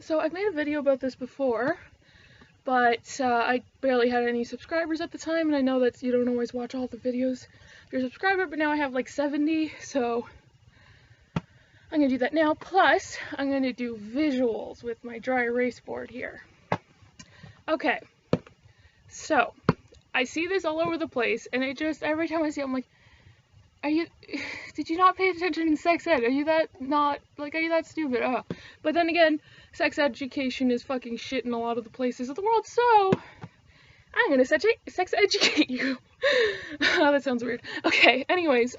So I've made a video about this before, but I barely had any subscribers at the time, and I know that you don't always watch all the videos if you're a subscriber, but now I have like 70, so I'm going to do that now. Plus, I'm going to do visuals with my dry erase board here. Okay, so I see this all over the place, and it just, every time I see it, I'm like, did you not pay attention in sex ed? Are you that stupid? Oh. But then again, sex education is fucking shit in a lot of the places of the world, so I'm gonna sex educate you. Oh, that sounds weird. Okay, anyways,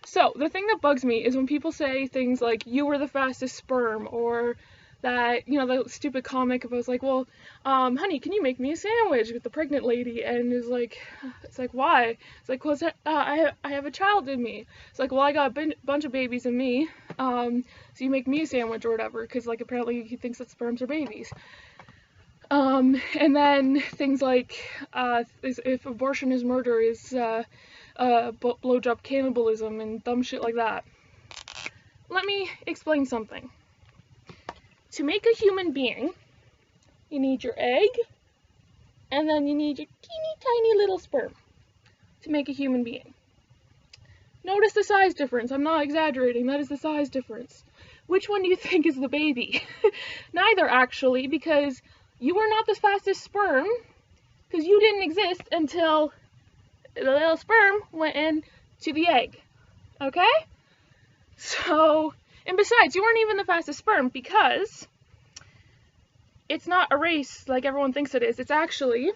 so the thing that bugs me is when people say things like, you were the fastest sperm, or that, you know, the stupid comic about, like, well, honey, can you make me a sandwich, with the pregnant lady, and it's like, why? It's like, well, I have a child in me. It's like, well, I got a bunch of babies in me, so you make me a sandwich or whatever, because, like, apparently he thinks that sperms are babies. And then things like, if abortion is murder, is, blowjob cannibalism, and dumb shit like that. Let me explain something. To make a human being, you need your egg, and then you need your teeny tiny little sperm to make a human being. Notice the size difference. I'm not exaggerating. That is the size difference. Which one do you think is the baby? Neither, actually, because you were not the fastest sperm, because you didn't exist until the little sperm went into the egg. Okay? So, and besides, you weren't even the fastest sperm, because it's not a race like everyone thinks it is. It's actually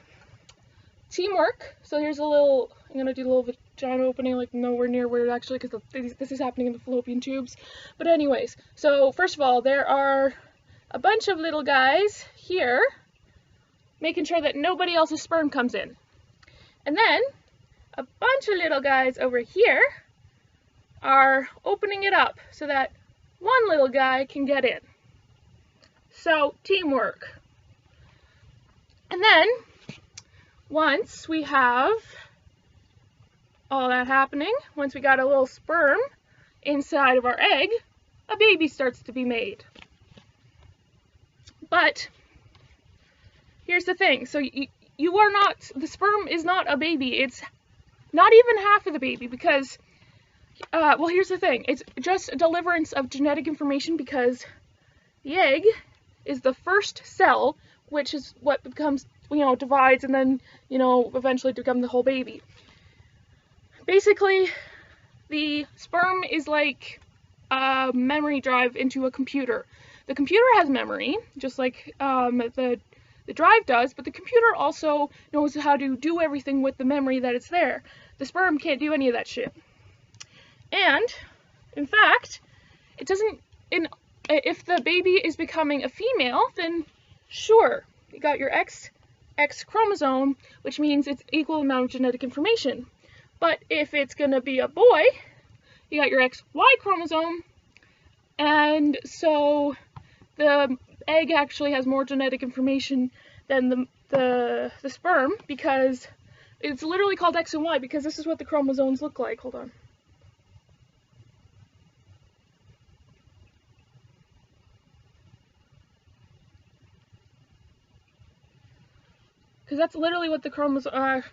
teamwork. So here's a little, I'm going to do a little vagina opening, like nowhere near where it actually, because this is happening in the fallopian tubes. But anyways, so first of all, there are a bunch of little guys here, making sure that nobody else's sperm comes in. And then, a bunch of little guys over here are opening it up so that one little guy can get in. So, teamwork. And then, once we have all that happening, once we got a little sperm inside of our egg, a baby starts to be made. But, here's the thing. So, you are not, the sperm is not a baby. It's not even half of the baby, because well, here's the thing. It's just a deliverance of genetic information, because the egg is the first cell, which is what becomes, you know, divides and then, you know, eventually become the whole baby. Basically, the sperm is like a memory drive into a computer. The computer has memory, just like the drive does, but the computer also knows how to do everything with the memory that it's there. The sperm can't do any of that shit. And, in fact, it doesn't, if the baby is becoming a female, then sure, you got your X chromosome, which means it's equal amount of genetic information. But if it's gonna be a boy, you got your XY chromosome, and so the egg actually has more genetic information than the sperm, because it's literally called X and Y, because this is what the chromosomes look like. Hold on. Because that's literally what the chromosome,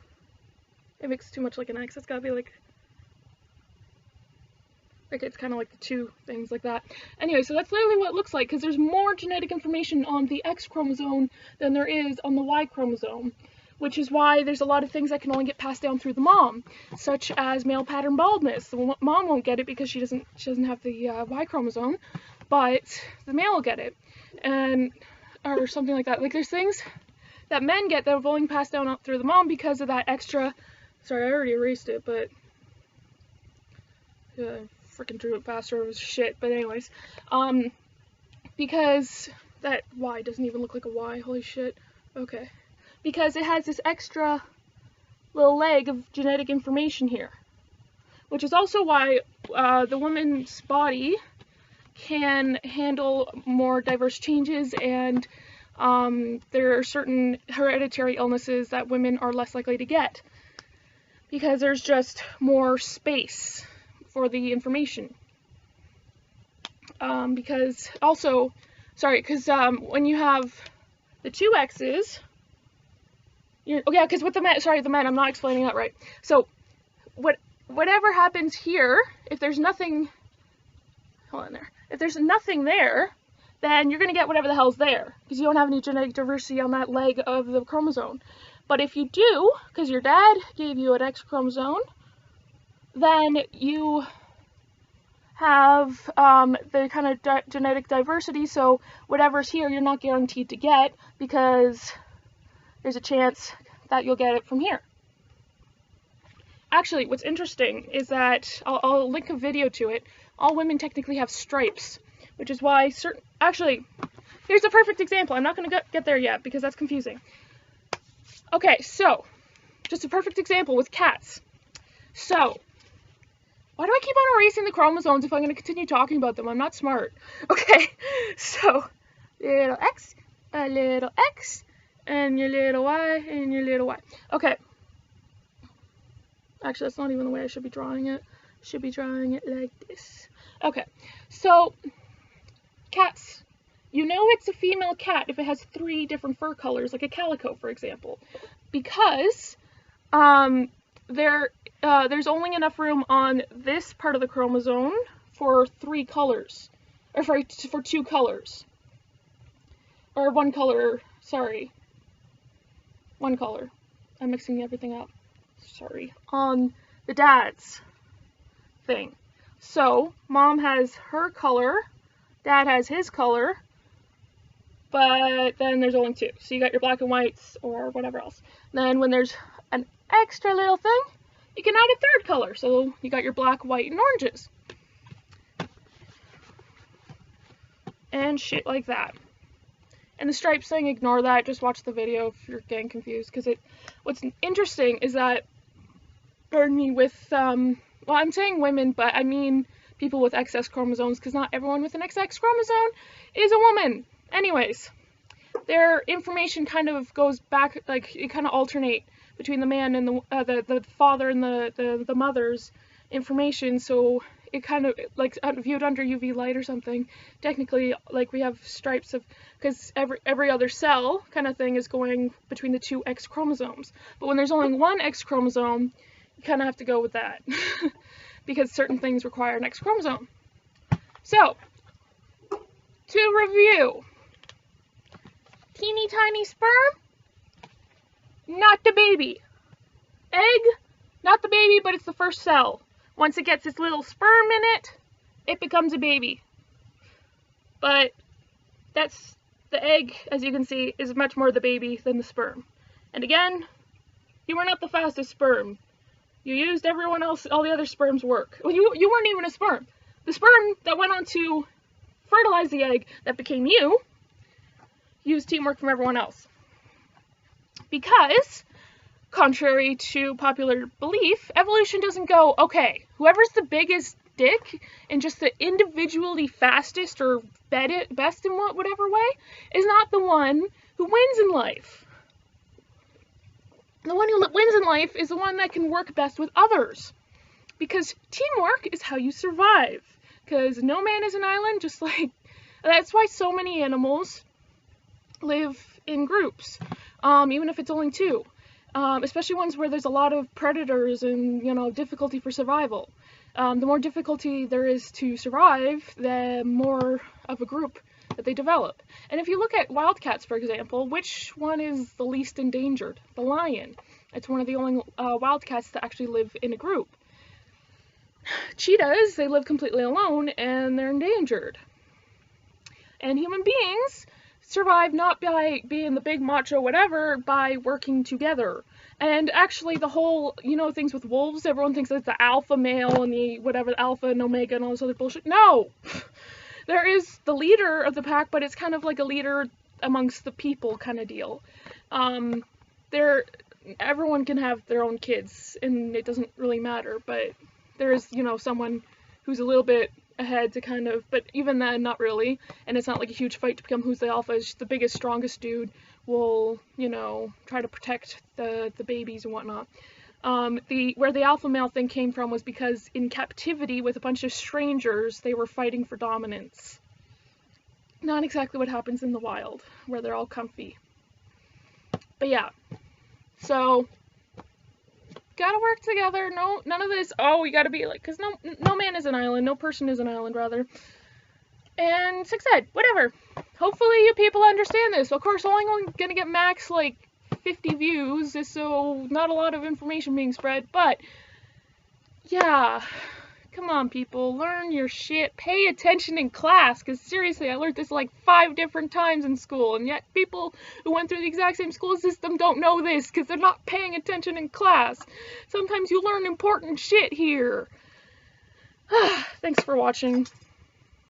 it makes too much like an X. It's gotta be like it's kind of like the two things like that. Anyway, so that's literally what it looks like, because there's more genetic information on the X chromosome than there is on the Y chromosome, which is why there's a lot of things that can only get passed down through the mom, such as male pattern baldness. The mom won't get it because she doesn't have the Y chromosome, but the male will get it, and or something like that. Like, there's things that men get that have only passed down through the mom because of that extra. Sorry, I already erased it, but freaking drew it faster. It was shit. But anyways, because that Y doesn't even look like a Y. Holy shit. Okay. Because it has this extra little leg of genetic information here, which is also why the woman's body can handle more diverse changes, and there are certain hereditary illnesses that women are less likely to get, because there's just more space for the information. Because also, sorry, because when you have the two X's, because with the men, sorry, the men, I'm not explaining that right. So whatever happens here, if there's nothing, hold on there, if there's nothing there, then you're going to get whatever the hell's there, because you don't have any genetic diversity on that leg of the chromosome. But if you do, because your dad gave you an X chromosome, then you have the kind of genetic diversity, so whatever's here you're not guaranteed to get, because there's a chance that you'll get it from here. Actually, what's interesting is that, I'll link a video to it, all women technically have stripes, which is why actually, here's a perfect example. I'm not going to get there yet because that's confusing. Okay, so, just a perfect example with cats. So, why do I keep on erasing the chromosomes if I'm going to continue talking about them? I'm not smart. Okay, so, little X, a little X, and your little Y, and your little Y. Okay. Actually, that's not even the way I should be drawing it. I should be drawing it like this. Okay, so, cats. You know it's a female cat if it has 3 different fur colors, like a calico, for example, because there's only enough room on this part of the chromosome for 3 colors, or for 2 colors, or 1 color, sorry, 1 color. I'm mixing everything up, sorry, on the dad's thing. So, mom has her color, dad has his color, but then there's only 2. So you got your black and whites or whatever else. Then when there's an extra little thing, you can add a 3rd color. So you got your black, white, and oranges. And shit like that. And the stripes thing, ignore that. Just watch the video if you're getting confused. Because what's interesting is that, pardon me, with, well, I'm saying women, but I mean people with XX chromosomes, because not everyone with an XX chromosome is a woman. Anyways, their information kind of goes back, like, it kind of alternate between the man and the father and the mother's information, so it kind of, like, viewed under UV light or something, technically, like, we have stripes of, because every other cell kind of thing is going between the 2 X chromosomes. But when there's only 1 X chromosome, you kind of have to go with that, because certain things require an X chromosome. So, to review, teeny tiny sperm, not the baby. Egg, not the baby, but it's the first cell. Once it gets its little sperm in it, it becomes a baby. But that's the egg, as you can see, is much more the baby than the sperm. And again, you were not the fastest sperm. You used everyone else, all the other sperm's work. Well, you weren't even a sperm. The sperm that went on to fertilize the egg that became you used teamwork from everyone else. Because, contrary to popular belief, evolution doesn't go, okay, whoever's the biggest dick and just the individually fastest or best in whatever way is not the one who wins in life. The one who wins in life is the one that can work best with others. Because teamwork is how you survive. Because no man is an island, just like, that's why so many animals live in groups, even if it's only 2. Especially ones where there's a lot of predators and, you know, difficulty for survival. The more difficulty there is to survive, the more of a group that they develop. And if you look at wildcats, for example, which one is the least endangered? The lion. It's one of the only wildcats that actually live in a group. Cheetahs, they live completely alone and they're endangered. And human beings survive not by being the big macho whatever, by working together. And actually the whole, you know, things with wolves, everyone thinks it's the alpha male and the whatever, alpha and omega and all this other bullshit. No! There is the leader of the pack, but it's kind of like a leader amongst the people kind of deal. Everyone can have their own kids, and it doesn't really matter, but there is, you know, someone who's a little bit ahead to kind of, but even then, not really, and it's not like a huge fight to become who's the alpha. It's just the biggest, strongest dude will, you know, try to protect the babies and whatnot. Where the alpha male thing came from was because in captivity with a bunch of strangers, they were fighting for dominance. not exactly what happens in the wild, where they're all comfy. But yeah, so gotta work together. No, none of this, oh, we gotta be like, because no man is an island, no person is an island, rather. And like I said, whatever. Hopefully you people understand this. Of course, only gonna get max, like, 50 views, so not a lot of information being spread, but, yeah. Come on, people, learn your shit, pay attention in class, because seriously, I learned this like 5 different times in school, and yet people who went through the exact same school system don't know this, because they're not paying attention in class. Sometimes you learn important shit here. Thanks for watching.